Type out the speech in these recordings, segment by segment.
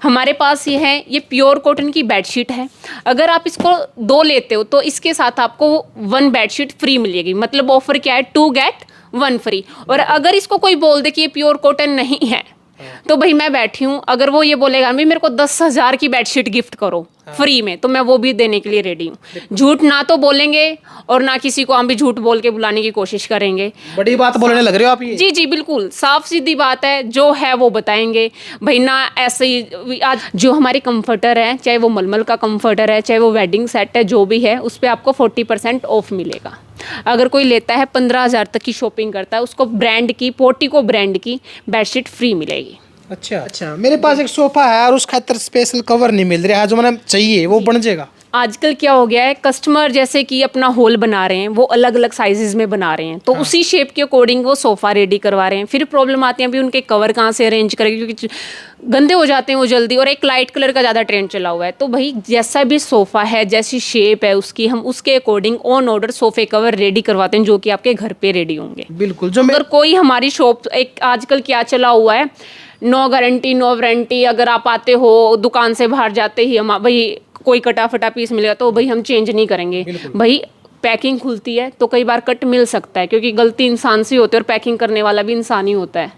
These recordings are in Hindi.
हमारे पास ये है, ये प्योर कॉटन की बेडशीट है। अगर आप इसको 2 लेते हो तो इसके साथ आपको 1 बेडशीट फ्री मिलेगी। मतलब ऑफर क्या है, 2 गेट 1 फ्री। और अगर इसको कोई बोल दे कि ये प्योर कॉटन नहीं है, तो भाई मैं बैठी हूँ, अगर वो ये बोलेगा भाई मेरे को 10,000 की बेडशीट गिफ्ट करो फ्री में, तो मैं वो भी देने के लिए रेडी हूँ। झूठ ना तो बोलेंगे और ना किसी को हम भी झूठ बोल के बुलाने की कोशिश करेंगे। बड़ी बात बोलने लग रहे हो आप ये। जी जी बिल्कुल, साफ सीधी बात है, जो है वो बताएंगे भाई ना। ऐसे ही आज जो हमारे कंफर्टर है, चाहे वो मलमल का कंफर्टर है, चाहे वो वेडिंग सेट है, जो भी है उस पर आपको 40% ऑफ मिलेगा। अगर कोई लेता है 15,000 तक की शॉपिंग करता है, उसको ब्रांड की, पोर्टिको ब्रांड की बेडशीट फ्री मिलेगी। अच्छा, मेरे पास एक सोफा है और उस खातर स्पेशल कवर नहीं मिल रहा है, जो मैंने चाहिए वो बन जाएगा। आजकल क्या हो गया है, कस्टमर जैसे कि अपना हॉल बना रहे हैं, वो अलग अलग साइजेस में बना रहे हैं, तो उसी शेप के अकॉर्डिंग वो सोफ़ा रेडी करवा रहे हैं। फिर प्रॉब्लम आती है भी उनके कवर कहाँ से अरेंज करेंगे, क्योंकि गंदे हो जाते हैं वो जल्दी, और एक लाइट कलर का ज़्यादा ट्रेंड चला हुआ है। तो भाई जैसा भी सोफ़ा है, जैसी शेप है उसकी, हम उसके अकॉर्डिंग ऑन ऑर्डर सोफ़े कवर रेडी करवाते हैं, जो कि आपके घर पे रेडी होंगे। बिल्कुल। जो अगर कोई हमारी शॉप, एक आजकल क्या चला हुआ है, नो गारंटी नो वारंटी। अगर आप आते हो दुकान से बाहर जाते ही हम भाई कोई कटा फटा पीस मिलेगा तो भाई हम चेंज नहीं करेंगे। भाई पैकिंग खुलती है तो कई बार कट मिल सकता है, क्योंकि गलती इंसान से होती है और पैकिंग करने वाला भी इंसान ही होता है,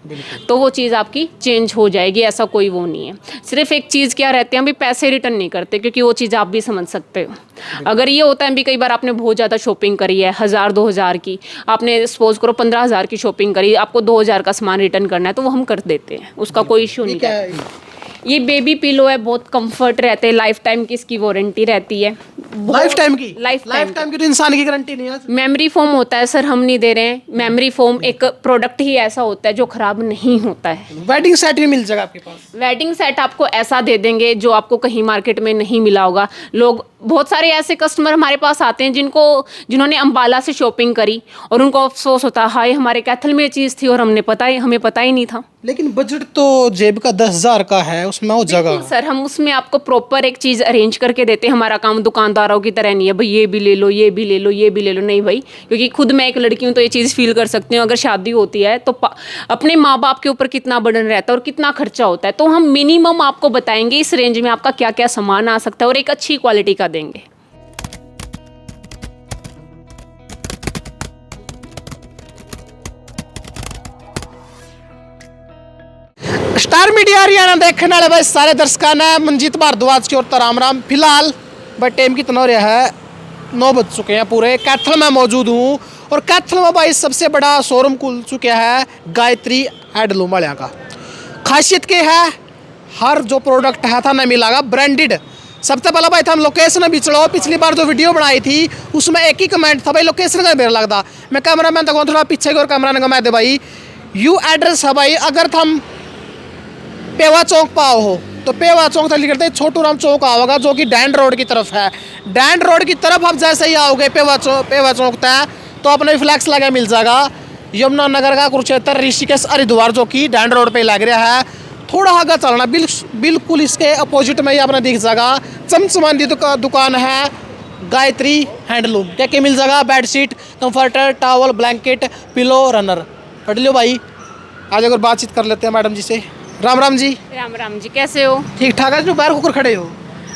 तो वो चीज़ आपकी चेंज हो जाएगी, ऐसा कोई वो नहीं है। सिर्फ एक चीज़ क्या रहती है, हम भी पैसे रिटर्न नहीं करते, क्योंकि वो चीज़ आप भी समझ सकते हो। अगर ये होता है भी, कई बार आपने बहुत ज़्यादा शॉपिंग करी है, 1,000-2,000 की, आपने सपोज करो 15,000 की शॉपिंग करी, आपको 2,000 का सामान रिटर्न करना है, तो वो हम कर देते हैं, उसका कोई इशू नहीं है। ये बेबी पिलो है, बहुत कंफर्ट रहते हैं, लाइफ टाइम की इसकी वारंटी रहती है। लाइफ टाइम की? लाइफ टाइम की तो इंसान की गारंटी नहीं है। मेमोरी फोम होता है सर, हम नहीं दे रहे हैं। मेमोरी फोम एक प्रोडक्ट ही ऐसा होता है जो खराब नहीं होता है। वेडिंग सेट भी मिल जाएगा आपके पास? वेडिंग सेट आपको ऐसा दे देंगे जो आपको कहीं मार्केट में नहीं मिला होगा। लोग, बहुत सारे ऐसे कस्टमर हमारे पास आते हैं जिन्होंने अंबाला से शॉपिंग करी और उनको अफसोस होता है, हाय हमारे कैथल में ये चीज़ थी और हमें पता ही नहीं था। लेकिन बजट तो जेब का 10,000 का है, उसमें हो जाएगा सर। हम उसमें आपको प्रॉपर एक चीज़ अरेंज करके देते हैं। हमारा काम दुकानदारों की तरह नहीं है भाई ये भी ले लो, ये भी ले लो, ये भी ले लो, नहीं भाई, क्योंकि खुद मैं एक लड़की हूँ तो ये चीज़ फील कर सकती हूँ। अगर शादी होती है तो अपने माँ बाप के ऊपर कितना बर्डन रहता है और कितना खर्चा होता है, तो हम मिनिमम आपको बताएंगे इस रेंज में आपका क्या क्या सामान आ सकता है और एक अच्छी क्वालिटी का देंगे। स्टार मीडिया हरियाणा देखने वाले भाई सारे दर्शकों ने मनजीत भारद्वाज की ओर तो राम राम। फिलहाल भाई टाइम कितना हो रहा है, 9 बज चुके हैं पूरे। कैथल में मौजूद हूँ और कैथल में भाई सबसे बड़ा शोरूम खुल चुका है गायत्री हैंडलूम वाले का। खासियत क्या है, हर जो प्रोडक्ट है था ना मिलागा ब्रांडेड। सबसे पहला भाई था हम लोकेशन भी चढ़ाओ। पिछली बार जो वीडियो बनाई थी उसमें एक ही कमेंट था भाई लोकेशन का मेरा लगता। मैं कैमरा मैन तक थोड़ा पीछे की और कैमरा ने कमा दे भाई यू एड्रेस है भाई। अगर हम पेवा चौक पाओ हो तो पेवा चौक तक करते छोटू राम चौक आओगा, जो कि डैंड रोड की तरफ है। डैंड रोड की तरफ आप जैसे ही आओगे पेवा चौक तक तो अपने फ्लैक्स लगा मिल जाएगा यमुनानगर का कुरुक्षेत्र ऋषिकेश हरिद्वार, जो कि डैंड रोड पे लग रहा है। थोड़ा आगे चलना बिल्कुल इसके अपोजिट में ही आपने दिख जाएगा चमचमांदी दुकान है गायत्री हैंडलूम। क्या क्या मिल जाएगा, bedsheet, comforter, towel, blanket, pillow, runner. पढ़ लो भाई, आज अगर बातचीत कर लेते हैं मैडम जी से। राम राम जी। राम राम जी, कैसे हो? ठीक ठाक है। जो बाहर होकर खड़े हो?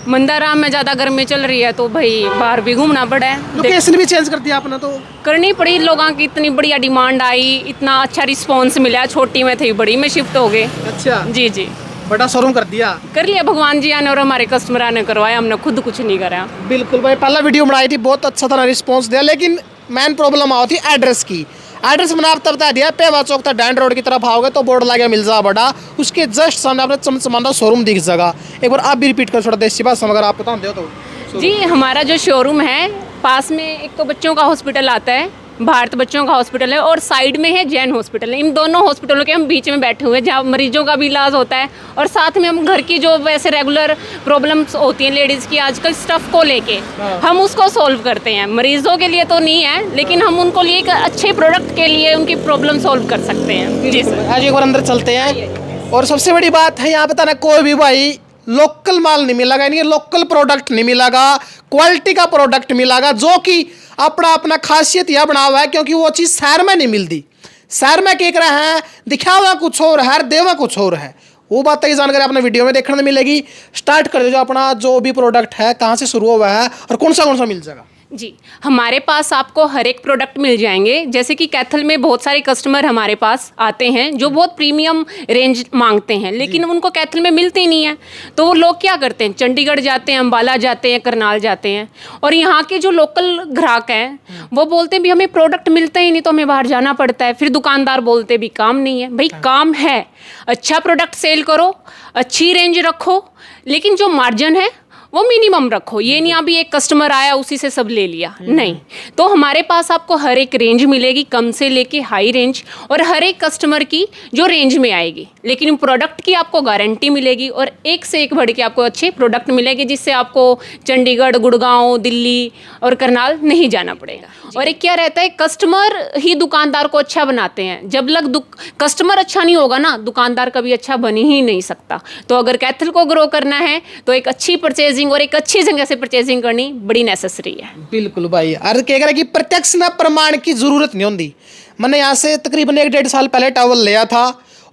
मंदाराम में ज़्यादा गर्मी चल रही है तो भाई बाहर भी घूमना पड़ा है। लोकेशन भी चेंज कर दिया आपने तो? करनी पड़ी, लोगों की इतनी बढ़िया डिमांड आई, इतना अच्छा रिस्पांस मिला। छोटी में थी, बड़ी में शिफ्ट हो गए। अच्छा जी जी, बड़ा शोरूम कर दिया। कर लिया भगवान जी आने और हमारे कस्टमर ने करवाया, हमने खुद कुछ नहीं करा। बिल्कुल भाई, पहला वीडियो बनाई थी बहुत अच्छा था रिस्पॉन्स दिया, लेकिन मेन प्रॉब्लम आई थी एड्रेस की। एड्रेस मैंने आपको बता दिया, पेवा चौक तक डैंड रोड की तरफ आओगे तो बोर्ड लगा मिल जाएगा बड़ा, उसके जस्ट सामने आपने चमचमांदा शोरूम दिख जाएगा। एक बार आप भी रिपीट कर थोड़ा देसी भाषा अगर आप बता दो तो। जी, हमारा जो शोरूम है पास में एक तो बच्चों का हॉस्पिटल आता है, भारत बच्चों का हॉस्पिटल है, और साइड में है जैन हॉस्पिटल है। इन दोनों हॉस्पिटलों के हम बीच में बैठे हुए हैं, जहाँ मरीजों का भी इलाज होता है और साथ में हम घर की जो वैसे रेगुलर प्रॉब्लम्स होती हैं लेडीज़ की आजकल स्टफ़ को लेके, हम उसको सॉल्व करते हैं। मरीजों के लिए तो नहीं है, लेकिन हम उनको लिए एक अच्छे प्रोडक्ट के लिए उनकी प्रॉब्लम सॉल्व कर सकते हैं। जी सर, आज एक बार अंदर चलते हैं। और सबसे बड़ी बात है यहाँ बताना, कोई भी भाई लोकल माल नहीं मिलेगा, यानी लोकल प्रोडक्ट नहीं मिलेगा, क्वालिटी का प्रोडक्ट मिलेगा, जो कि अपना अपना खासियत यह बना हुआ है, क्योंकि वो चीज़ शहर में नहीं मिलती। शहर में क्या कर रहे हैं, दिखावा कुछ और है, देवा कुछ और है। वो बातें की जानकारी आपने वीडियो में देखने को मिलेगी। स्टार्ट कर दो जो अपना जो भी प्रोडक्ट है, कहाँ से शुरू हुआ है और कौन सा मिल जाएगा। जी, हमारे पास आपको हर एक प्रोडक्ट मिल जाएंगे। जैसे कि कैथल में बहुत सारे कस्टमर हमारे पास आते हैं जो बहुत प्रीमियम रेंज मांगते हैं, लेकिन उनको कैथल में मिलते ही नहीं है। तो वो लोग क्या करते हैं, चंडीगढ़ जाते हैं, अम्बाला जाते हैं, करनाल जाते हैं, और यहाँ के जो लोकल ग्राहक हैं वो बोलते हैं भी हमें प्रोडक्ट मिलता ही नहीं तो हमें बाहर जाना पड़ता है। फिर दुकानदार बोलते भी काम नहीं है। भाई काम है, अच्छा प्रोडक्ट सेल करो, अच्छी रेंज रखो, लेकिन जो मार्जिन है वो मिनिमम रखो। ये नहीं अभी एक कस्टमर आया उसी से सब ले लिया, नहीं। तो हमारे पास आपको हर एक रेंज मिलेगी, कम से लेके हाई रेंज, और हर एक कस्टमर की जो रेंज में आएगी, लेकिन प्रोडक्ट की आपको गारंटी मिलेगी और एक से एक बढ़ के आपको अच्छे प्रोडक्ट मिलेंगे, जिससे आपको चंडीगढ़, गुड़गांव, दिल्ली और करनाल नहीं जाना पड़ेगा। और एक क्या रहता है, कस्टमर ही दुकानदार को अच्छा बनाते हैं। जब लग कस्टमर अच्छा नहीं होगा ना, दुकानदार कभी अच्छा बन ही नहीं सकता। तो अगर कैथल को ग्रो करना है तो एक अच्छी परचेजिंग और एक अच्छी जगह से परचेजिंग करनी बड़ी नेसेसरी है। बिल्कुल भाई, और क्या कह रहा कि प्रत्यक्ष ना प्रमाण की जरूरत नहीं होती। मैंने यहाँ से तकरीबन 1-1.5 साल पहले टॉवल लिया था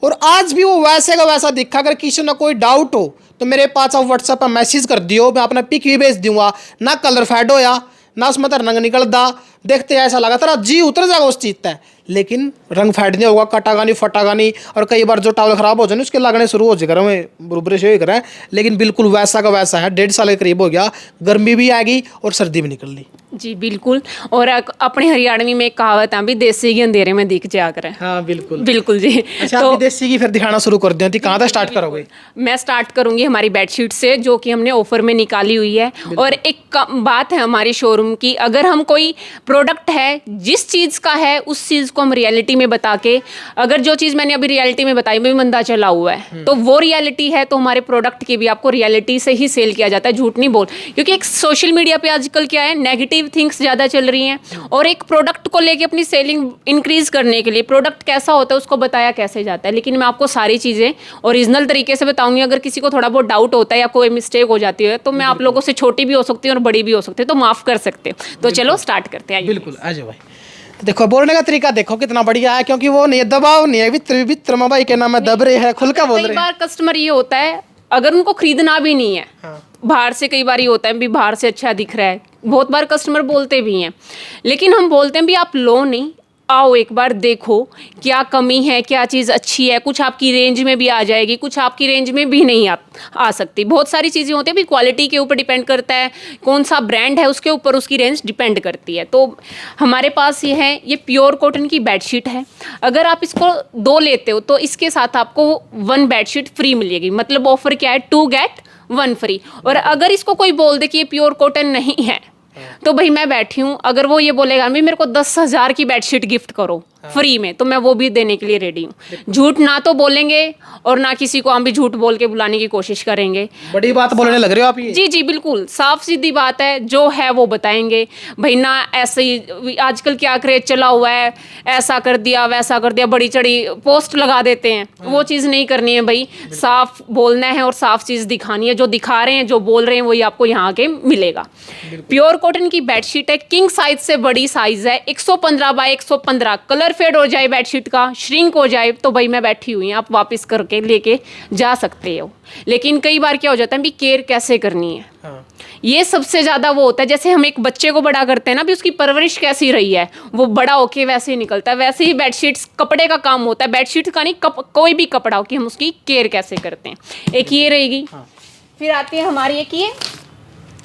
और आज भी वो वैसे का वैसा दिखा। अगर किसी ना कोई डाउट हो तो मेरे पास आप व्हाट्सएप पर मैसेज कर दियो, मैं अपना पिक भी भेज दूंगा। ना कलर फेड होया, ना उसमें रंग निकलता, देखते ऐसा लगा तेरा जी उतर जाएगा उस चीज तक, लेकिन रंग फेड नहीं होगा, कटागा नहीं, फटागा नहीं। और कई बार जो टॉवल खराब हो जाए उसके लगने शुरू हो जाएगा, हमें बरुबर से करें, लेकिन बिल्कुल वैसा का वैसा है। 1.5 साल के करीब हो गया, गर्मी भी आ गई और सर्दी भी निकल ली। जी बिल्कुल। और अपने हरियाणवी में एक कहावत है भी, देसी घी अंधेरे में दिख जा कर। हाँ बिल्कुल बिल्कुल जी। अच्छा, तो देसी घी फिर दिखाना शुरू कर दिया, कहाँ से स्टार्ट करोगे? मैं स्टार्ट करूंगी हमारी बेडशीट से, जो कि हमने ऑफर में निकाली हुई है। और एक बात है हमारी शोरूम की, अगर हम कोई प्रोडक्ट है जिस चीज़ का है उस चीज़ को हम रियलिटी में बता के, अगर जो चीज़ मैंने अभी रियलिटी में बताई भी मंदा चला हुआ है तो वो रियलिटी है, तो हमारे प्रोडक्ट की भी आपको रियलिटी से ही सेल किया जाता है, झूठ नहीं बोल। क्योंकि एक सोशल मीडिया पे आजकल क्या है, नेगेटिव थिंग्स ज़्यादा चल रही हैं, और एक प्रोडक्ट को लेके अपनी सेलिंग इंक्रीज करने के लिए प्रोडक्ट कैसा होता है उसको बताया कैसे जाता है। लेकिन मैं आपको सारी चीज़ें ओरिजिनल तरीके से बताऊंगी। अगर किसी को थोड़ा बहुत डाउट होता है या कोई मिस्टेक हो जाती है तो मैं आप लोगों से छोटी भी हो सकती हूँ और बड़ी भी हो सकती है, तो माफ़ कर सकते हो। तो चलो स्टार्ट करते हैं। बिल्कुल आ जाओ भाई। देखो बोलने का तरीका देखो कितना बढ़िया है, क्योंकि वो नहीं दबाव नहीं है, वित्र भाई के नाम है, दब रहे हैं, खुल का बोल रहे हैं। कई बार कस्टमर ये होता है, अगर उनको खरीदना भी नहीं है, बाहर से कई बार ये होता है भी बाहर से अच्छा दिख रहा है, बहुत बार कस्टमर बोलते भी हैं, लेकिन हम बोलते हैं भी आप लो नहीं, आओ एक बार देखो क्या कमी है, क्या चीज़ अच्छी है। कुछ आपकी रेंज में भी आ जाएगी, कुछ आपकी रेंज में भी नहीं आ सकती। बहुत सारी चीज़ें होती हैं भी, क्वालिटी के ऊपर डिपेंड करता है, कौन सा ब्रांड है उसके ऊपर उसकी रेंज डिपेंड करती है। तो हमारे पास ये है, ये प्योर कॉटन की बेडशीट है। अगर आप इसको 2 लेते हो तो इसके साथ आपको 1 बेडशीट फ्री मिलेगी। मतलब ऑफर क्या है, 2 गेट 1 फ्री। और अगर इसको कोई बोल दे कि ये प्योर कॉटन नहीं है तो भाई मैं बैठी हूँ, अगर वो ये बोलेगा भी मेरे को 10,000 की बेडशीट गिफ्ट करो फ्री में, तो मैं वो भी देने के लिए रेडी हूँ। झूठ ना तो बोलेंगे और ना किसी को हम भी झूठ बोल के बुलाने की कोशिश करेंगे। बड़ी बात बोलने लग रहे हो आप ये। जी जी बिल्कुल, साफ सीधी बात है, जो है वो बताएंगे भाई। ना ऐसे ही आजकल क्या क्रेज चला हुआ है, ऐसा कर दिया वैसा कर दिया, बड़ी चढ़ी पोस्ट लगा देते हैं, वो चीज़ नहीं करनी है भाई। साफ बोलना है और साफ चीज़ दिखानी है। जो दिखा रहे हैं, जो बोल रहे हैं, वही आपको यहाँ के मिलेगा। प्योर कॉटन की बेडशीट है, किंग साइज से बड़ी साइज है, 115 बाय 115। कलर फेड हो जाए बेडशीट का, श्रिंक हो जाए तो भाई मैं बैठी हुई हूँ, आप वापस करके लेके जा सकते हो। लेकिन कई बार क्या हो जाता है भी, केयर कैसे करनी है। हाँ। ये सबसे ज़्यादा वो होता है, जैसे हम एक बच्चे को बड़ा करते हैं ना भी, उसकी परवरिश कैसी रही है, वो बड़ा होके वैसे ही निकलता है। वैसे ही बेडशीट्स कपड़े का काम होता है, बेडशीट का नहीं, कोई भी कपड़ा हो, कि हम उसकी केयर कैसे करते हैं। एक ये रहेगी। हाँ। फिर आती है हमारी एक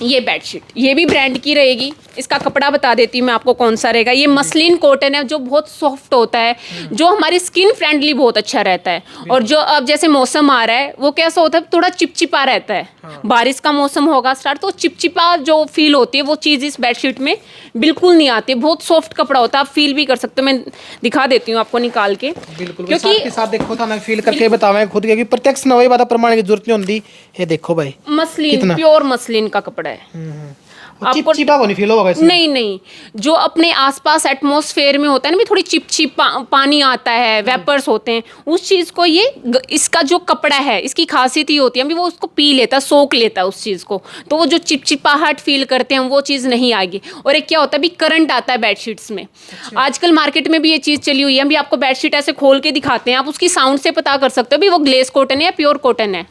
ये बेडशीट, ये भी ब्रांड की रहेगी। इसका कपड़ा बता देती हूँ मैं आपको कौन सा रहेगा। ये मसलिन कॉटन है, जो बहुत सॉफ्ट होता है, जो हमारी स्किन फ्रेंडली बहुत अच्छा रहता है। और जो अब जैसे मौसम आ रहा है वो कैसा होता है, थोड़ा चिपचिपा रहता है। हाँ। बारिश का मौसम होगा स्टार्ट, तो चिपचिपा जो फील होती है वो चीज़ इस बेडशीट में बिल्कुल नहीं आती। बहुत सॉफ्ट कपड़ा होता है, आप फील भी कर सकते हो। मैं दिखा देती हूँ आपको निकाल के, क्योंकि के साथ देखो था ना, फील करके बतावें खुद, क्योंकि प्रत्यक्ष न वही बात प्रमाण की जरूरत नहीं होती। ये देखो भाई, मसलिन, प्योर मसलिन का कपड़ा है। आपको चिपचिपा नहीं फील होगा इसमें? नहीं नहीं, जो अपने आसपास एटमॉस्फेयर में होता है ना भी, थोड़ी चिपचिप पानी आता है, वेपर्स होते हैं, उस चीज़ को ये इसका जो कपड़ा है, इसकी खासियत ही होती है अभी वो उसको पी लेता है, सोख लेता है उस चीज़ को, तो वो जो चिपचिपाहट फील करते हैं वो चीज़ नहीं आएगी। और एक क्या होता है भी, करंट आता है बेडशीट्स में। आजकल मार्केट में भी ये चीज़ चली हुई है, अभी आपको बेडशीट ऐसे खोल के दिखाते हैं, आप उसकी साउंड से पता कर सकते हो भी वो ग्लेस कॉटन है या प्योर कॉटन है।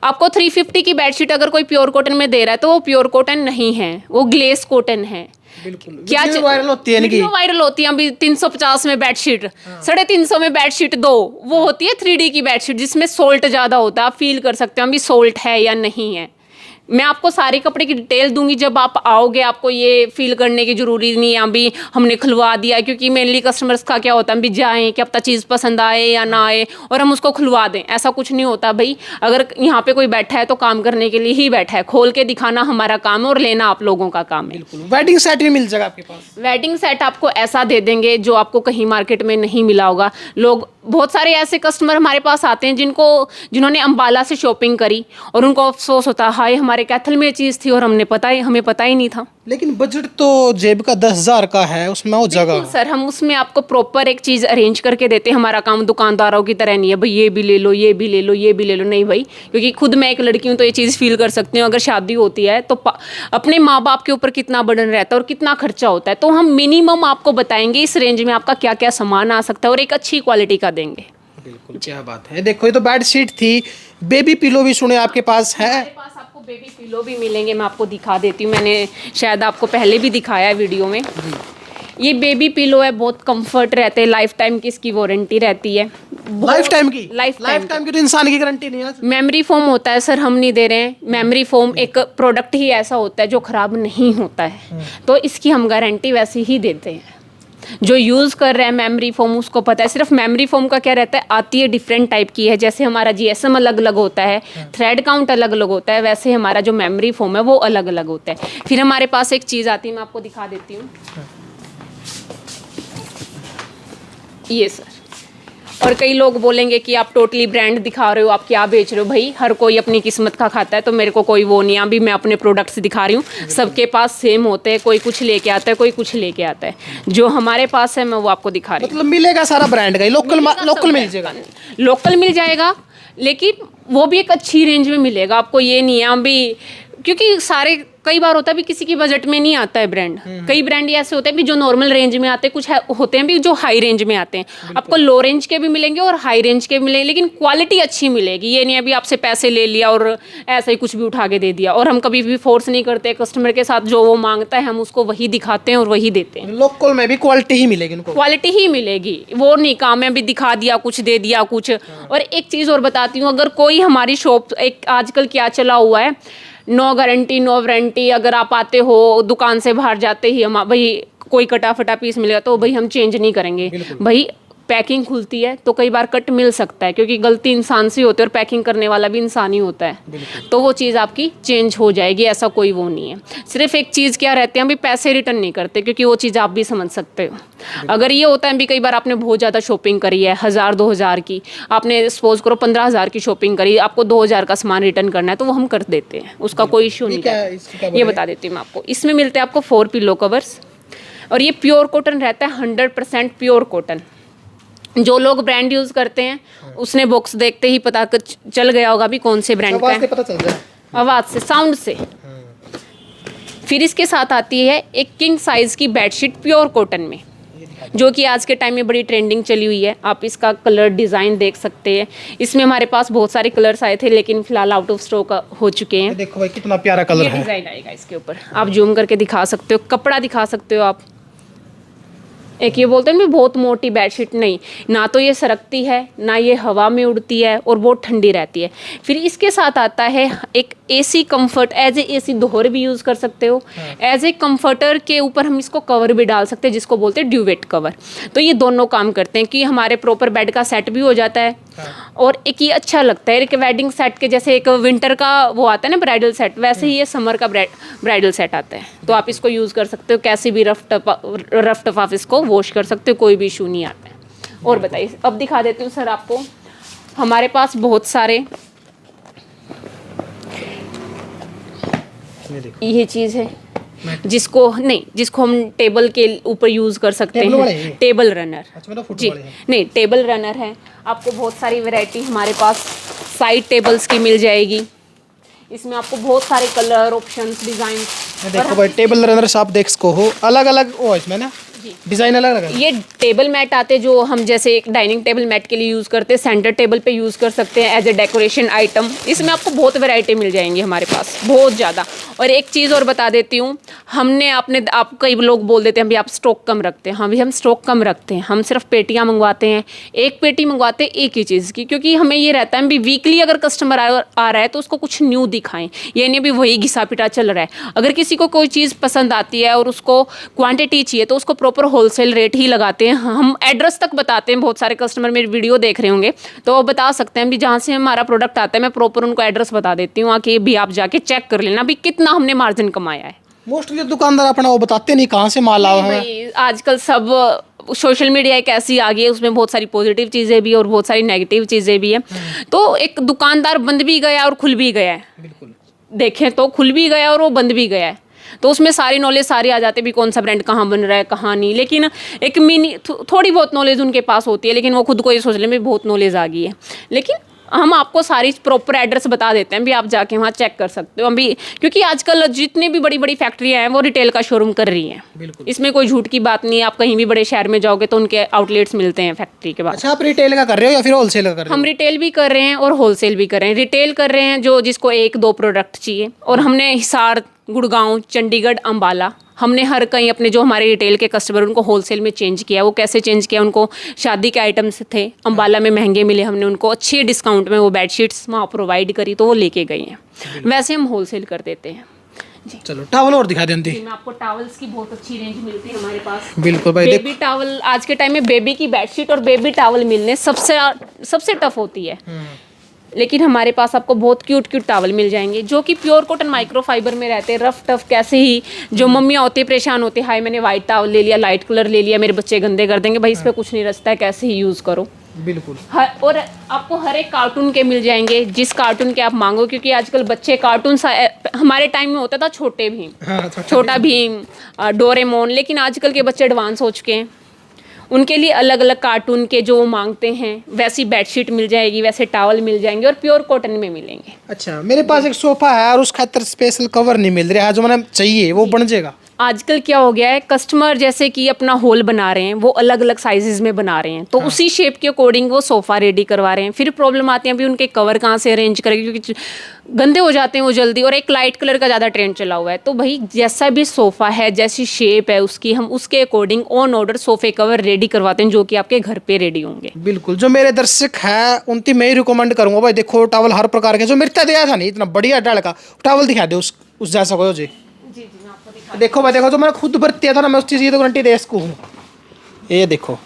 आपको 350 की बेडशीट अगर कोई प्योर कॉटन में दे रहा है तो वो प्योर कॉटन नहीं है, वो ग्लेस कॉटन है। बिल्कुल क्या वायरल होती है इनकी, वायरल होती है अभी 350 में बेडशीट, 350 में बेडशीट दो, वो होती है 3D की बेडशीट जिसमें सोल्ट ज़्यादा होता है। आप फील कर सकते हो अभी सोल्ट है या नहीं है। मैं आपको सारे कपड़े की डिटेल दूंगी जब आप आओगे, आपको ये फील करने की ज़रूरी नहीं है अभी हमने खुलवा दिया, क्योंकि मेनली कस्टमर्स का क्या होता है अभी जाएं कि अब तक चीज़ पसंद आए या ना आए और हम उसको खुलवा दें, ऐसा कुछ नहीं होता भाई। अगर यहाँ पे कोई बैठा है तो काम करने के लिए ही बैठा है, खोल के दिखाना हमारा काम है और लेना आप लोगों का काम है। बिल्कुल। वेडिंग सेट भी मिल जाएगा आपके पास? वेडिंग सेट आपको ऐसा दे देंगे जो आपको कहीं मार्केट में नहीं मिला होगा। लोग बहुत सारे ऐसे कस्टमर हमारे पास आते हैं जिन्होंने अंबाला से शॉपिंग करी और उनको अफसोस होता है हाय हमारे कैथल में ये चीज़ थी और हमें पता ही नहीं था। लेकिन बजट तो जेब का 10,000 का है, उसमें हो जाएगा सर। हम उसमें आपको प्रॉपर एक चीज़ अरेंज करके देते हैं। हमारा काम दुकानदारों की तरह नहीं है भाई ये भी ले लो, ये भी ले लो, ये भी ले लो, नहीं भाई, क्योंकि खुद मैं एक लड़की हूँ तो ये चीज़ फील कर सकती हूँ। अगर शादी होती है तो अपने माँ बाप के ऊपर कितना बर्डन रहता है और कितना खर्चा होता है, तो हम मिनिमम आपको बताएंगे इस रेंज में आपका क्या क्या सामान आ सकता है और एक अच्छी क्वालिटी का देंगे। बिल्कुल, क्या बात है। देखो ये तो बेडशीट थी, बेबी पिलो भी सुने आपके पास है? हमारे पास आपको बेबी पिलो भी मिलेंगे, मैं आपको दिखा देती हूँ। मैंने शायद आपको पहले भी दिखाया है वीडियो में। ये बेबी पिलो है, बहुत कंफर्ट रहते हैं, लाइफ टाइम की इसकी वारंटी रहती है। लाइफ टाइम की? लाइफ टाइम की तो इंसान की गारंटी नहीं है। मेमोरी फोम होता है सर, हम नहीं दे रहे हैं। मेमोरी फोम एक प्रोडक्ट ही ऐसा होता है जो खराब नहीं होता है, तो इसकी हम गारंटी वैसी ही देते हैं। जो यूज़ कर रहे हैं मेमोरी फोम उसको पता है। सिर्फ मेमोरी फोम का क्या रहता है, आती है डिफरेंट टाइप की है, जैसे हमारा जीएसएम अलग अलग होता है, थ्रेड काउंट अलग अलग होता है, वैसे हमारा जो मेमोरी फोम है वो अलग अलग होता है। फिर हमारे पास एक चीज़ आती है, मैं आपको दिखा देती हूँ, ये सर। और कई लोग बोलेंगे कि आप टोटली ब्रांड दिखा रहे हो, आप क्या बेच रहे हो। भाई हर कोई अपनी किस्मत का खाता है, तो मेरे को कोई वो नहीं है। अभी मैं अपने प्रोडक्ट्स दिखा रही हूँ, सबके पास सेम होते हैं, कोई कुछ लेके आता है, कोई कुछ लेके आता है। जो हमारे पास है मैं वो आपको दिखा रही हूँ। मतलब मिलेगा सारा ब्रांड का ही, लोकल मिल जाएगा? लोकल मिल जाएगा, लेकिन वो भी एक अच्छी रेंज में मिलेगा आपको। ये नहीं है अभी, क्योंकि सारे कई बार होता है भी किसी की बजट में नहीं आता है ब्रांड। कई ब्रांड ऐसे होते हैं भी जो नॉर्मल रेंज में आते हैं, कुछ होते हैं भी जो हाई रेंज में आते हैं। आपको लो रेंज के भी मिलेंगे और हाई रेंज के भी मिलेंगे, लेकिन क्वालिटी अच्छी मिलेगी। ये नहीं है अभी आपसे पैसे ले लिया और ऐसा ही कुछ भी उठा के दे दिया। और हम कभी भी फोर्स नहीं करते कस्टमर के साथ, जो वो मांगता है हम उसको वही दिखाते हैं और वही देते हैं। लोकल में भी क्वालिटी ही मिलेगी उनको? क्वालिटी ही मिलेगी, वो नहीं काम है अभी दिखा दिया कुछ, दे दिया कुछ। और एक चीज़ और बताती हूँ, अगर कोई हमारी शॉप, एक आजकल क्या चला हुआ है, नो गारंटी नो वारंटी। अगर आप आते हो दुकान से बाहर जाते ही हम भाई कोई कटा फटा पीस मिलेगा तो भाई हम चेंज नहीं करेंगे। भाई पैकिंग खुलती है तो कई बार कट मिल सकता है, क्योंकि गलती इंसान से होती है और पैकिंग करने वाला भी इंसान ही होता है, तो वो चीज़ आपकी चेंज हो जाएगी। ऐसा कोई वो नहीं है। सिर्फ एक चीज़ क्या रहती है, अभी पैसे रिटर्न नहीं करते, क्योंकि वो चीज़ आप भी समझ सकते हो। अगर ये होता है भी कई बार आपने बहुत ज़्यादा शॉपिंग करी है, 1000-2000 की, आपने सपोज करो 15,000 की शॉपिंग करी, आपको 2000 का सामान रिटर्न करना है तो वो हम कर देते हैं, उसका कोई इशू नहीं है। ये बता देती हूँ मैं आपको। इसमें मिलते हैं आपको 4 पिलो कवर्स, और ये प्योर कॉटन रहता है, 100% प्योर कॉटन। जो लोग ब्रांड यूज़ करते हैं उसने बॉक्स देखते ही पता चल गया होगा भी कौन से ब्रांड का है। पता चल जाए, आवाज़ से, साउंड से। फिर इसके साथ आती है एक किंग साइज़ की बेडशीट प्योर कॉटन में, जो कि आज के टाइम में बड़ी ट्रेंडिंग चली हुई है। आप इसका कलर डिज़ाइन देख सकते हैं। इसमें हमारे पास बहुत सारे कलर्स आए थे, लेकिन फिलहाल आउट ऑफ स्टॉक हो चुके हैं। देखो भाई कितना प्यारा कलर है। डिज़ाइन आएगा इसके ऊपर, आप जूम करके दिखा सकते हो, कपड़ा दिखा सकते हो आप। एक ये बोलते हैं भी बहुत मोटी बेडशीट, नहीं, ना तो ये सरकती है, ना ये हवा में उड़ती है, और बहुत ठंडी रहती है। फिर इसके साथ आता है एक AC comfort, as a AC दोहर भी यूज़ कर सकते हो, एज ए कंफर्टर के ऊपर हम इसको कवर भी डाल सकते हैं, जिसको बोलते हैं ड्यूवेट कवर। तो ये दोनों काम करते हैं कि हमारे प्रॉपर बेड का सेट भी हो जाता है, और एक ये अच्छा लगता है। एक वेडिंग सेट के जैसे एक विंटर का वो आता है ना ब्राइडल सेट, वैसे ही ये समर का ब्राइडल सेट आता है। तो आप इसको यूज़ कर सकते हो, कैसे भी रफ टफ आप इसको वॉश कर सकते हो, कोई भी इशू नहीं आता है। और बताइए, अब दिखा देती हूँ सर आपको, हमारे पास बहुत सारे ये चीज़ है, जिसको हम टेबल के ऊपर यूज़ कर सकते टेबल वाले हैं। Table runner. अच्छा, मतलब फुट जी वाले हैं। नहीं, टेबल रनर है। आपको बहुत सारी वैरायटी हमारे पास साइड टेबल्स की मिल जाएगी। इसमें आपको बहुत सारे कलर ऑप्शंस, डिज़ाइन। देखो भाई, टेबल रनर्स आप देख सको हो, अलग अलग वो इसमें ना डिज़ाइन अलग अलग है। ये टेबल मैट आते जो हम जैसे एक डाइनिंग टेबल मैट के लिए यूज़ करते हैं, सेंटर टेबल पे यूज़ कर सकते हैं एज ए डेकोरेशन आइटम। इसमें आपको बहुत वैरायटी मिल जाएंगी हमारे पास, बहुत ज़्यादा। और एक चीज़ और बता देती हूँ, आप कई लोग बोल देते हैं भी आप स्टॉक कम रखते हैं। हाँ भी, हम स्टॉक कम रखते हैं। हम सिर्फ पेटियाँ मंगवाते हैं, एक पेटी मंगवाते हैं एक ही चीज़ की, क्योंकि हमें ये रहता है भी वीकली अगर कस्टमर आ रहा है तो उसको कुछ न्यू दिखाएं। ये नहीं भी वही घिसा पिटा चल रहा है। अगर किसी को कोई चीज़ पसंद आती है और उसको क्वांटिटी चाहिए तो उसको प्रॉपर होलसेल रेट ही लगाते हैं। हम एड्रेस तक बताते हैं। बहुत सारे कस्टमर मेरी वीडियो देख रहे होंगे तो वो बता सकते हैं भी जहाँ से हमारा प्रोडक्ट आता है, मैं प्रॉपर उनको एड्रेस बता देती हूँ कि भी आप जाके चेक कर लेना भी कितना हमने मार्जिन कमाया है। मोस्टली दुकानदार अपना वो बताते नहीं कहाँ से माल आया है। भाई आजकल सब सोशल मीडिया एक ऐसी आ गई है, उसमें बहुत सारी पॉजिटिव चीज़ें भी और बहुत सारी नेगेटिव चीज़ें भी है। तो एक दुकानदार बंद भी गया और खुल भी गया है। बिल्कुल, देखें तो खुल भी गया और वो बंद भी गया है। तो उसमें सारी नॉलेज सारी आ जाती है भी कौन सा ब्रांड कहाँ बन रहा है कहाँ नहीं। लेकिन एक थोड़ी बहुत नॉलेज उनके पास होती है, लेकिन वो खुद को ये सोच लें भी बहुत नॉलेज आ गई है। लेकिन हम आपको सारी प्रॉपर एड्रेस बता देते हैं भी आप जाके वहाँ चेक कर सकते हो। अभी क्योंकि आजकल जितनी भी बड़ी बड़ी फैक्ट्रियाँ हैं वो रिटेल का शोरूम कर रही हैं। इसमें कोई झूठ की बात नहीं है। आप कहीं भी बड़े शहर में जाओगे तो उनके आउटलेट्स मिलते हैं फैक्ट्री के बाद। अच्छा, आप रिटेल का कर रहे हो या फिर होलसेल का कर रहे हो? हम रिटेल भी कर रहे हैं और होलसेल भी कर रहे हैं। रिटेल कर रहे हैं जिसको 1-2 प्रोडक्ट चाहिए, और हमने हिसार, गुड़गांव, चंडीगढ़, अंबाला, हमने हर कहीं अपने जो हमारे रिटेल के कस्टमर उनको होलसेल में चेंज किया। वो कैसे चेंज किया, उनको शादी के आइटम्स थे, अंबाला में महंगे मिले, हमने उनको अच्छे डिस्काउंट में वो बेडशीट्स वहाँ प्रोवाइड करी तो वो लेके गए हैं। वैसे हम होलसेल कर देते हैं जी। चलो टावल और दिखा दें। मैं आपको टावल्स की बहुत अच्छी रेंज मिलती है हमारे पास। बिल्कुल भाई, बेबी टावल आज के टाइम में बेबी की बेडशीट और बेबी टावल मिलने सबसे टफ होती है। लेकिन हमारे पास आपको बहुत क्यूट टावल मिल जाएंगे जो कि प्योर कॉटन माइक्रोफाइबर में रहते हैं। रफ टफ कैसे ही जो मम्मियाँ होती है परेशान होती है, हाय मैंने वाइट टावल ले लिया, लाइट कलर ले लिया, मेरे बच्चे गंदे कर देंगे। भाई इस पर कुछ नहीं रचता है, कैसे ही यूज़ करो। बिल्कुल। और आपको हर एक कार्टून के मिल जाएंगे, जिस कार्टून के आप मांगो। क्योंकि आजकल बच्चे कार्टून हमारे टाइम में होता था छोटे भीम, छोटा भीम, डोरेमोन, लेकिन आजकल के बच्चे एडवांस हो चुके हैं। उनके लिए अलग अलग कार्टून के जो मांगते हैं वैसी बेडशीट मिल जाएगी, वैसे टावल मिल जाएंगे और प्योर कॉटन में मिलेंगे। अच्छा, मेरे पास एक सोफा है और उस खातर स्पेशल कवर नहीं मिल रहा है, जो मैंने चाहिए वो बन जाएगा? आजकल क्या हो गया है, कस्टमर जैसे कि अपना हॉल बना रहे हैं, वो अलग अलग साइजेस में बना रहे हैं, तो उसी शेप के अकॉर्डिंग वो सोफ़ा रेडी करवा रहे हैं। फिर प्रॉब्लम आती है अभी उनके कवर कहाँ से अरेंज करेंगे, क्योंकि गंदे हो जाते हैं वो जल्दी, और एक लाइट कलर का ज़्यादा ट्रेंड चला हुआ है। तो भाई जैसा भी सोफ़ा है, जैसी शेप है उसकी, हम उसके अकॉर्डिंग ऑन ऑर्डर सोफ़े कवर रेडी करवाते हैं, जो कि आपके घर पे रेडी होंगे। बिल्कुल, जो मेरे दर्शक है उनकी मैं ही रिकमेंड करूँगा भाई, देखो टावल हर प्रकार के, जो मेरे दिया था नहीं इतना बढ़िया डाल का टावल दिखा दे उस जैसा को जी। देखो भाई, देखो जो मैंने खुद बरतिया था ना, मैं उस चीज़ की तो गारंटी दे सकूँ। ये देखो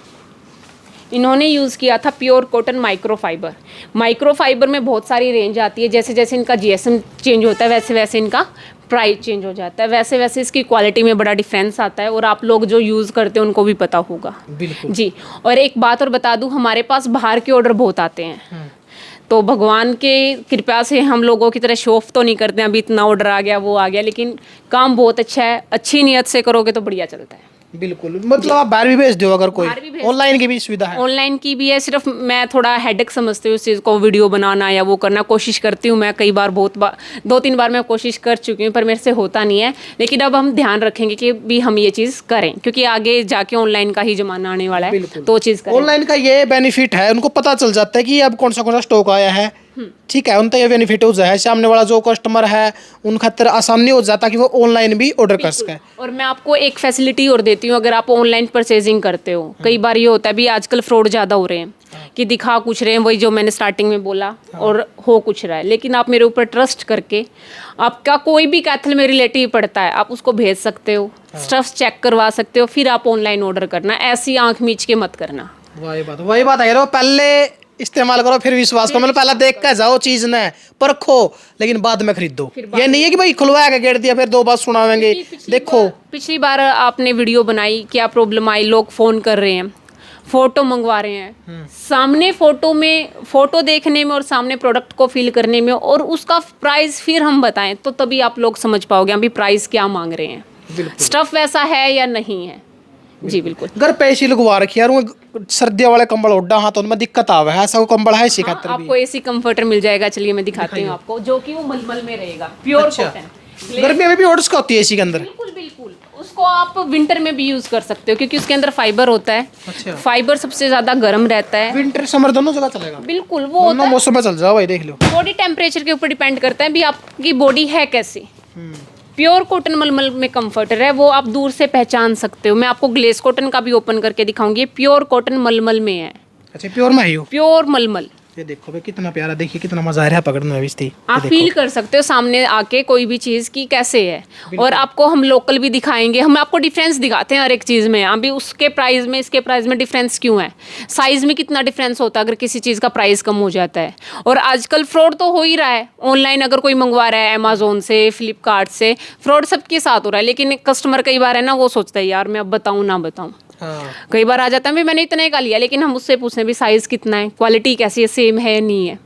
इन्होंने यूज़ किया था प्योर कॉटन माइक्रोफाइबर। माइक्रोफाइबर में बहुत सारी रेंज आती है, जैसे जैसे इनका जीएसएम चेंज होता है वैसे वैसे इनका प्राइस चेंज हो जाता है, वैसे वैसे इसकी क्वालिटी में बड़ा डिफरेंस आता है, और आप लोग जो यूज़ करते हैं उनको भी पता होगा। बिल्कुल जी। और एक बात और बता दूँ, हमारे पास बाहर के ऑर्डर बहुत आते हैं, तो भगवान के कृपा से हम लोगों की तरह शो ऑफ तो नहीं करते हैं अभी इतना ऑर्डर आ गया वो आ गया, लेकिन काम बहुत अच्छा है। अच्छी नीयत से करोगे तो बढ़िया चलता है। बिल्कुल, मतलब आप बाहर भी भेज दो अगर कोई, ऑनलाइन की भी सुविधा है? ऑनलाइन की भी है, सिर्फ मैं थोड़ा हेडेक समझती हूँ उस चीज़ को, वीडियो बनाना या वो करना। कोशिश करती हूँ मैं, कई बार 2-3 बार मैं कोशिश कर चुकी हूँ, पर मेरे से होता नहीं है। लेकिन अब हम ध्यान रखेंगे कि भी हम ये चीज़ करें, क्योंकि आगे जाके ऑनलाइन का ही जमाना आने वाला है, तो चीज़ करें। ऑनलाइन का ये बेनिफिट है, उनको पता चल जाता है कि अब कौन सा स्टॉक आया है, ठीक है, उनका ये बेनिफिट हो जाए। सामने वाला जो कस्टमर है उन खातर आसानी हो जाता कि वो ऑनलाइन भी ऑर्डर कर सके। और मैं आपको एक फैसिलिटी और देती हूँ, अगर आप ऑनलाइन परचेजिंग करते हो, कई बार ये होता है भी आजकल फ्रॉड ज़्यादा हो रहे हैं कि दिखा कुछ रहे हैं, वही जो मैंने स्टार्टिंग में बोला, और हो कुछ रहा है। लेकिन आप मेरे ऊपर ट्रस्ट करके, आपका कोई भी कैथल में रिलेटिव पड़ता है, आप उसको भेज सकते हो, स्टफ चेक करवा सकते हो, फिर आप ऑनलाइन ऑर्डर करना। ऐसी आँख मीच के मत करना। वही बात है, पहले इस्तेमाल करो फिर विश्वास करो। मतलब पहले देख कर जाओ चीज ने, परखो, लेकिन बाद में खरीदो। ये नहीं है कि भाई खुलवा के गेट दिया फिर 2 बात सुनावेंगे। देखो पिछली बार आपने वीडियो बनाई, क्या प्रॉब्लम आई, लोग फोन कर रहे हैं, फोटो मंगवा रहे हैं, सामने फोटो देखने में और सामने प्रोडक्ट को फील करने में, और उसका प्राइस फिर हम बताएं तो तभी आप लोग समझ पाओगे अभी प्राइस क्या मांग रहे हैं। स्टफ वैसा है या नहीं है। जी बिल्कुल। घर पे एसी लगवा रखी है यार, वो सर्दियों वाले कंबल ओढ़ा, हाँ तो उनमें दिक्कत आवे है, ऐसा वो कंबल है इसी खातिर भी। आपको एसी कंफर्टर मिल जाएगा, चलिए मैं दिखाती हूँ आपको, जो कि वो मलमल में रहेगा, प्योर अच्छा। कॉटन। गर्मी में भी ओट्स का होती है एसी के अंदर? बिल्कुल बिल्कुल, उसको आप विंटर में भी यूज कर सकते हो क्योंकि उसके अंदर फाइबर होता है। अच्छा। फाइबर सबसे ज्यादा गर्म रहता है। विंटर समर दोनों जगह चलेगा? बिल्कुल, वो दोनों मौसम में चल जाओ भाई, देख लो। बॉडी टेम्परेचर के ऊपर डिपेंड करता है भी आपकी बॉडी है कैसी। प्योर कॉटन मलमल में कंफर्टर है, वो आप दूर से पहचान सकते हो। मैं आपको ग्लेस कॉटन का भी ओपन करके दिखाऊंगी, प्योर कॉटन मलमल में है। अच्छा, प्योर में ही हो? प्योर मलमल। ये देखो भाई कितना प्यारा, देखिए कितना मजा आ रहा है पकड़ने में भी। आप फील कर सकते हो सामने आके कोई भी चीज की कैसे है, और आपको हम लोकल भी दिखाएंगे, हम आपको डिफरेंस दिखाते हैं हर एक चीज में। अभी उसके प्राइस में इसके प्राइस में डिफरेंस क्यों है, साइज में कितना डिफरेंस होता है अगर किसी चीज का प्राइस कम हो जाता है। और आजकल फ्रॉड तो हो ही रहा है, ऑनलाइन अगर कोई मंगवा रहा है अमेजोन से, फ्लिपकार्ट से, फ्रॉड सबके साथ हो रहा है। लेकिन कस्टमर कई बार है ना, वो सोचता है यार मैं अब बताऊं ना बताऊं। हाँ। कई बार आ जाता है भी मैंने इतने का लिया, लेकिन हम उससे पूछने भी साइज कितना है, क्वालिटी कैसी है, सेम है नहीं है।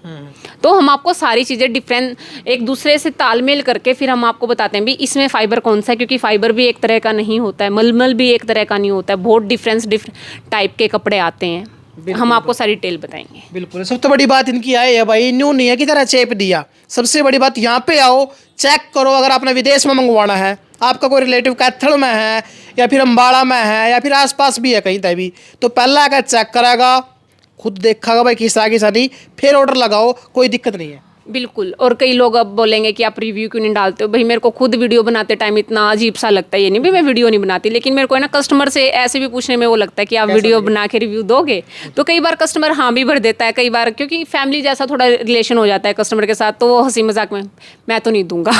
तो हम आपको सारी चीज़ें डिफरेंट एक दूसरे से तालमेल करके फिर हम आपको बताते हैं भी इसमें फाइबर कौन सा है, क्योंकि फाइबर भी एक तरह का नहीं होता है, मलमल भी एक तरह का नहीं होता है, बहुत डिफरेंट टाइप के कपड़े आते हैं। हम आपको सारी डिटेल बताएंगे। बिल्कुल। सबसे बड़ी बात इनकी है भाई, न्यू नहीं है कि तरह चेप दिया। सबसे बड़ी बात, यहाँ पे आओ, चेक करो। अगर आपने विदेश में मंगवाना है, आपका कोई रिलेटिव कैथल में है या फिर अम्बाड़ा में है या फिर आसपास भी है कहीं तक भी, तो पहले आकर चेक करेगा, खुद देखेगा भाई किस आगे नहीं, फिर ऑर्डर लगाओ, कोई दिक्कत नहीं है। बिल्कुल। और कई लोग अब बोलेंगे कि आप रिव्यू क्यों नहीं डालते हो। भाई मेरे को खुद वीडियो बनाते टाइम इतना अजीब सा लगता है, ये नहीं भी मैं वीडियो नहीं बनाती, लेकिन मेरे को है ना कस्टमर से ऐसे भी पूछने में वो लगता है कि आप वीडियो बना के रिव्यू दोगे, तो कई बार कस्टमर हाँ भी भर देता है। कई बार क्योंकि फैमिली जैसा थोड़ा रिलेशन हो जाता है कस्टमर के साथ, तो वो हंसी मजाक में मैं तो नहीं दूंगा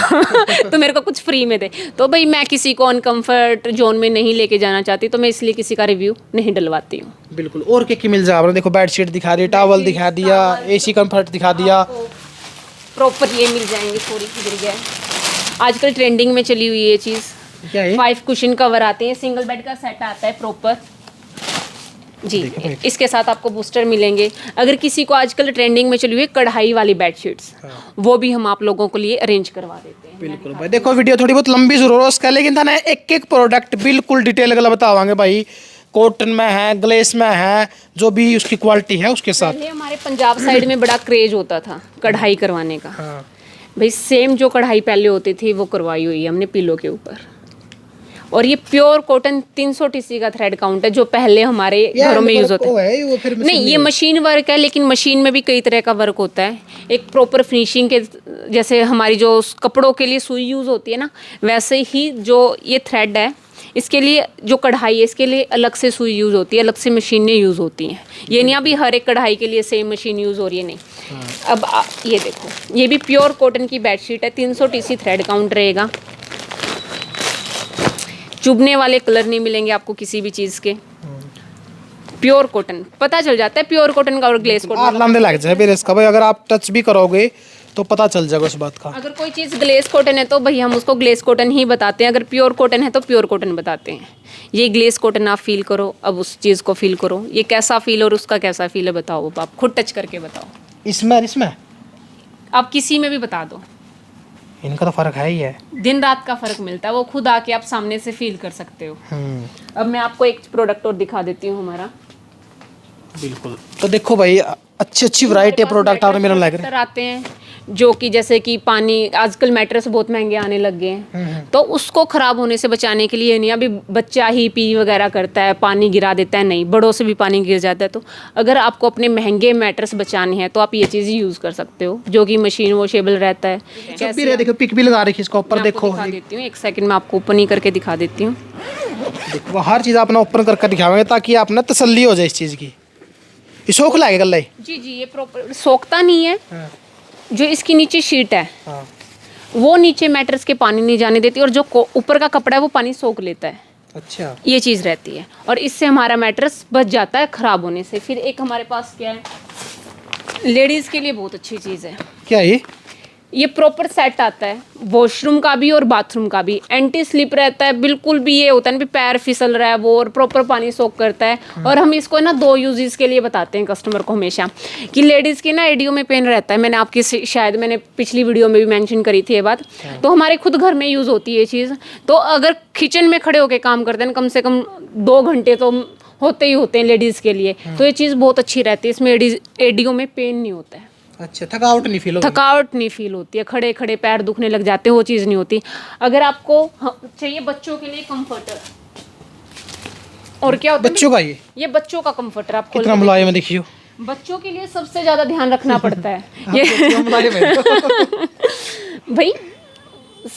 तो मेरे को कुछ फ्री में दे। तो भाई मैं किसी को अनकम्फर्ट जोन में नहीं लेके जाना चाहती, तो मैं इसलिए किसी का रिव्यू नहीं डलवाती हूँ। बिल्कुल। और क्या मिल जाए आपने? देखो बेडशीट दिखा दी, टॉवल दिखा दिया, एसी कंफर्ट दिखा दिया, प्रॉपर ये मिल जाएंगे। सॉरी गिर गया, आजकल ट्रेंडिंग में चली हुई ये चीज़। क्या है? 5 कुशन कवर आते हैं, सिंगल बेड का सेट आता है प्रॉपर जी। इसके साथ आपको बूस्टर मिलेंगे। अगर किसी को आजकल ट्रेंडिंग में चली हुई कढ़ाई वाली बेडशीट्स, वो भी हम आप लोगों के लिए अरेंज करवा देते हैं। बिल्कुल भाई। देखो वीडियो थोड़ी बहुत लंबी जरूर हो उसका, लेकिन था ना एक एक प्रोडक्ट बिल्कुल डिटेल गला बतावांगे भाई। कॉटन में है, ग्लेस में है, जो भी उसकी क्वालिटी है उसके साथ। पहले हमारे पंजाब साइड में बड़ा क्रेज होता था कढ़ाई करवाने का। हाँ। भाई सेम जो कढ़ाई पहले होती थी वो करवाई हुई है हमने पिलो के ऊपर। और ये प्योर कॉटन 300 TC का थ्रेड काउंट है, जो पहले हमारे घरों में यूज होता है। वो फिर नहीं, ये मशीन वर्क है, लेकिन मशीन में भी कई तरह का वर्क होता है। एक प्रॉपर फिनिशिंग के, जैसे हमारी जो कपड़ों के लिए सुई यूज होती है ना, वैसे ही जो ये थ्रेड है, इसके लिए जो कढ़ाई है इसके लिए अलग से सुई यूज़ होती है, अलग से मशीनें यूज़ होती हैं। ये नहीं अभी हर एक कढ़ाई के लिए सेम मशीन यूज़ हो रही है, नहीं। अब ये देखो, ये भी प्योर कॉटन की बेडशीट है, 300 TC थ्रेड काउंट रहेगा। चुभने वाले कलर नहीं मिलेंगे आपको किसी भी चीज़ के। प्योर कॉटन पता चल जाता है प्योर कॉटन का और ग्लेस कॉटन का। लग जाए फिर इसका भाई, अगर आप टच भी करोगे तो पता चल जाएगा उस बात का। अगर कोई चीज़ ग्लेस कॉटन है तो भाई हम उसको ग्लेस कॉटन ही बताते हैं, अगर प्योर कॉटन है तो प्योर कॉटन बताते हैं। ये ग्लेस कॉटन आप फील करो, अब उस चीज़ को फील करो, ये कैसा फील और उसका कैसा फील है बताओ, आप खुद टच करके बताओ। इसमें आप किसी में भी बता दो, इनका तो फर्क है ही है, दिन रात का फर्क मिलता है, वो खुद आके आप सामने से फील कर सकते हो। अब मैं आपको एक प्रोडक्ट और दिखा देती हूँ हमारा। बिल्कुल। तो देखो भाई अच्छी वैरायटी प्रोडक्ट आपने मेरा लग रहा है आते हैं, जो कि जैसे कि पानी, आजकल मैट्रेस बहुत महंगे आने लग गए हैं, तो उसको ख़राब होने से बचाने के लिए नहीं, अभी बच्चा ही पी वगैरह करता है, पानी गिरा देता है, नहीं बड़ों से भी पानी गिर जाता है। तो अगर आपको अपने महंगे मैट्रेस बचाने हैं तो आप ये चीज़ यूज़ कर सकते हो, जो कि मशीन वॉशेबल रहता है। देखो पिक भी लगा रखी है इसका ऊपर, देखो दिखा देती हूँ, एक सेकंड में आपको ओपन ही करके दिखा देती हूँ। देखो हर चीज़ अपना ओपन करके दिखावेंगे ताकि आप ना तसल्ली हो जाए इस चीज़ की। ये सोख लगेगा गल्ला जी, ये प्रॉपर सोखता नहीं है। जो इसकी नीचे शीट है, वो नीचे मैट्रेस के पानी नहीं जाने देती, और जो ऊपर का कपड़ा है वो पानी सोख लेता है। अच्छा, ये चीज़ रहती है, और इससे हमारा मैट्रेस बच जाता है ख़राब होने से। फिर एक हमारे पास क्या है, लेडीज़ के लिए बहुत अच्छी चीज़ है। क्या ये? ये प्रॉपर सेट आता है, वॉशरूम का भी और बाथरूम का भी। एंटी स्लिप रहता है, बिल्कुल भी ये होता है ना भी पैर फिसल रहा है वो, और प्रॉपर पानी सोक करता है। और हम इसको ना 2 यूजेस के लिए बताते हैं कस्टमर को हमेशा, कि लेडीज़ के ना एडियो में पेन रहता है। मैंने आपकी शायद मैंने पिछली वीडियो में भी मेंशन करी थी ये बात। तो हमारे खुद घर में यूज़ होती है ये चीज़। तो अगर किचन में खड़े होकर काम करते हैं कम से कम 2 घंटे तो होते ही होते हैं लेडीज़ के लिए, तो ये चीज़ बहुत अच्छी रहती है। इसमें एडियो में पेन नहीं होता है। अच्छा, थकावट नहीं फील होती? थकावट नहीं फील होती है, खड़े खड़े पैर दुखने लग जाते हैं, वो चीज़ नहीं होती। अगर आपको चाहिए बच्चों के लिए कंफर्टर, और क्या होता है बच्चों का ये बच्चों का कंफर्टर आप कितना मुलायम है, देखियो। बच्चों के लिए सबसे ज़्यादा ध्यान रखना पड़ता है ये भाई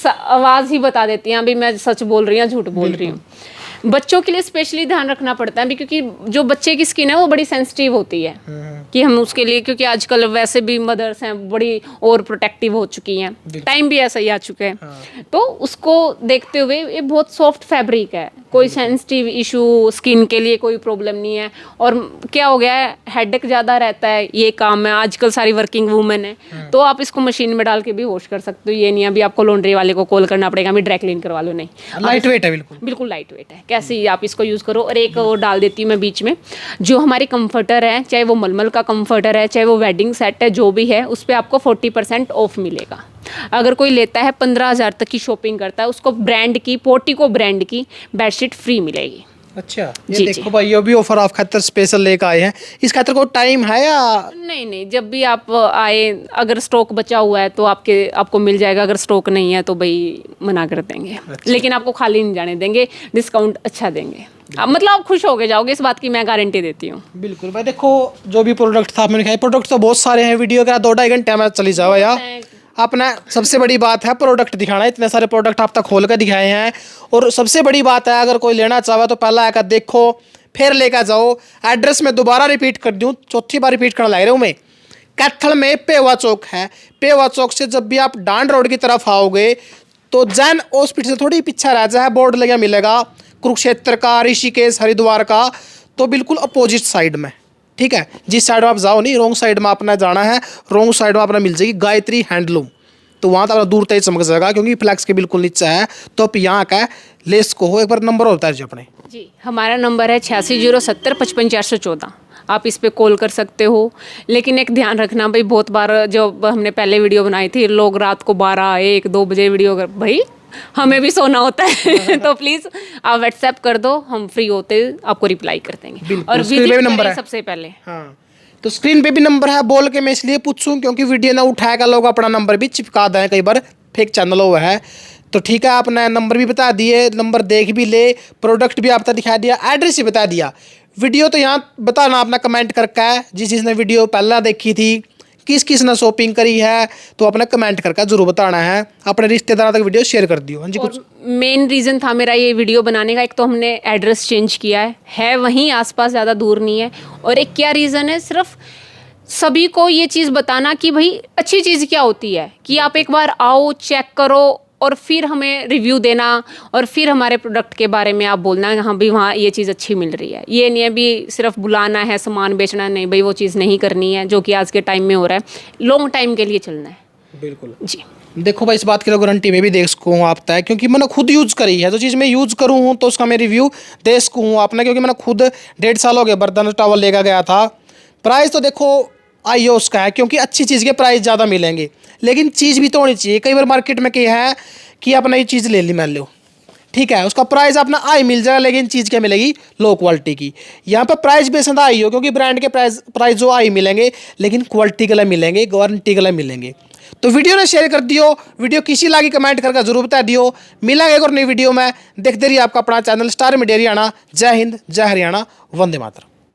आवाज़ ही बता देती है अभी मैं सच बोल रही हूँ झूठ बोल रही हूँ। बच्चों के लिए स्पेशली ध्यान रखना पड़ता है क्योंकि जो बच्चे की स्किन है वो बड़ी सेंसिटिव होती है कि हम उसके लिए, क्योंकि आजकल वैसे भी मदर्स हैं बड़ी और प्रोटेक्टिव हो चुकी हैं, टाइम भी ऐसा ही आ चुका है। तो उसको देखते हुए ये बहुत सॉफ्ट फैब्रिक है, कोई सेंसिटिव इशू स्किन के लिए कोई प्रॉब्लम नहीं है। और क्या हो गया है, हेडेक ज़्यादा रहता है, ये काम है आजकल सारी वर्किंग वूमेन है, तो आप इसको मशीन में डाल के भी वॉश कर सकते हो। ये नहीं अभी आपको लॉन्ड्री वाले को कॉल करना पड़ेगा मैं ड्राई क्लीन करवा लो, नहीं, लाइट वेट है, बिल्कुल बिल्कुल लाइट वेट है। कैसे ही आप इसको यूज़ करो। और एक और डाल देती हूँ मैं बीच में, जो हमारी कंफर्टर है, चाहे वो मलमल का कंफर्टर है, चाहे वो वेडिंग सेट है, जो भी है उस पर आपको 40% ऑफ मिलेगा। अगर कोई लेता है 15,000 तक की शॉपिंग करता है, उसको ब्रांड की पोर्टिको ब्रांड की बेडशीट फ्री मिलेगी। अच्छा, ये देखो भाई, ये भी ऑफर आप खातर स्पेशल लेकर आए हैं। इस खातर कोई टाइम है या नहीं, जब भी आप आए, अगर स्टॉक बचा हुआ है तो आपको मिल जाएगा, अगर स्टॉक नहीं है तो भाई मना कर देंगे। अच्छा। लेकिन आपको खाली नहीं जाने देंगे, डिस्काउंट अच्छा देंगे। मतलब आप खुश होके जाओगे, इस बात की मैं गारंटी देती हूँ। बिल्कुल भाई, देखो जो भी प्रोडक्ट था मैंने कहा, प्रोडक्ट तो बहुत सारे हैं, वीडियो का 2-2.5 घंटे में चली जाओ यार। अपना सबसे बड़ी बात है प्रोडक्ट दिखाना, इतने सारे प्रोडक्ट आप तक खोल कर दिखाए हैं। और सबसे बड़ी बात है, अगर कोई लेना चाहे तो पहला आकर देखो फिर लेकर जाओ। एड्रेस में दोबारा रिपीट कर दूँ, चौथी बार रिपीट करना लग रहा हूँ मैं। कैथल में पेवा चौक है, पेवा चौक से जब भी आप डांड रोड की तरफ आओगे तो जैन हॉस्पिटल से थोड़ी पीछे रह जाए, बोर्ड लगा मिलेगा कुरुक्षेत्र का, ऋषिकेश, हरिद्वार का, तो बिल्कुल अपोजिट साइड में, ठीक है। जिस साइड में आप जाओ नहीं, रॉन्ग साइड में अपना जाना है, रॉन्ग साइड में अपना मिल जाएगी गायत्री हैंडलूम, तो वहाँ तो अपना दूर तक चमक जाएगा क्योंकि फ्लैक्स के बिल्कुल नीचे है। तो आप यहाँ का लेस को हो, एक बार नंबर होता है जी अपने जी, हमारा नंबर है 8607555414, आप इस पे कॉल कर सकते हो। लेकिन एक ध्यान रखना भाई, बहुत बार जो हमने पहले वीडियो बनाई थी, लोग रात को 12-1-2 बजे वीडियो कर, भाई हमें भी सोना होता है तो प्लीज़ आप व्हाट्सएप कर दो, हम फ्री होते आपको रिप्लाई कर देंगे। और विजिट नंबर है सबसे पहले। हाँ, तो स्क्रीन पे भी नंबर है। बोल के मैं इसलिए पूछूं क्योंकि वीडियो ना उठाएगा लोग अपना नंबर भी चिपका दें, कई बार फेक चैनल हुआ है। तो ठीक है, आपने नंबर भी बता दिए, नंबर देख भी ले, प्रोडक्ट भी आपका दिखा दिया, एड्रेस भी बता दिया। वीडियो तो यहाँ बताना आपने कमेंट करके है, जिसने वीडियो पहला देखी थी, किस किस ने शॉपिंग करी है, तो अपने कमेंट करके जरूर बताना है। अपने रिश्तेदारों तक वीडियो शेयर कर दियो। हाँ जी, कुछ मेन रीज़न था मेरा ये वीडियो बनाने का, एक तो हमने एड्रेस चेंज किया है वहीं आसपास, ज़्यादा दूर नहीं है। और एक क्या रीज़न है, सिर्फ सभी को ये चीज़ बताना कि भाई अच्छी चीज़ क्या होती है, कि आप एक बार आओ, चेक करो और फिर हमें रिव्यू देना, और फिर हमारे प्रोडक्ट के बारे में आप बोलना हाँ भी वहाँ ये चीज़ अच्छी मिल रही है। ये नहीं है भी सिर्फ बुलाना है, सामान बेचना, नहीं भाई, वो चीज़ नहीं करनी है जो कि आज के टाइम में हो रहा है। लॉन्ग टाइम के लिए चलना है। बिल्कुल जी, देखो भाई, इस बात की तो गारंटी में भी दे सकूँ आप तय, क्योंकि मैंने खुद यूज़ करी है। जो चीज़ मैं यूज़ करूँ हूँ तो उसका मैं रिव्यू दे सकूँ आपने, क्योंकि मैंने खुद 1.5 साल हो गया बर्तन टॉवल लेकर गया था। प्राइस तो देखो आइए उसका है, क्योंकि अच्छी चीज़ के प्राइस ज़्यादा मिलेंगे, लेकिन चीज़ भी तो होनी चाहिए। कई बार मार्केट में क्या है कि अपना ये चीज़ ले ली मान लो, ठीक है, उसका प्राइस अपना आई मिल जाएगा, लेकिन चीज़ क्या मिलेगी, लो क्वालिटी की। यहाँ पर प्राइस बेसंदा आई हो, क्योंकि ब्रांड के प्राइस जो आई मिलेंगे, लेकिन क्वालिटी के लिए मिलेंगे, गारंटी के लिए मिलेंगे। तो वीडियो ने शेयर कर दियो, वीडियो किसी लागी कमेंट करके जरूर बता दियो। मिलेंगे एक और नई वीडियो में, देखते रहिए आपका अपना चैनल स्टार मीडिया हरियाणा। जय हिंद, जय हरियाणा, वंदे मातरम।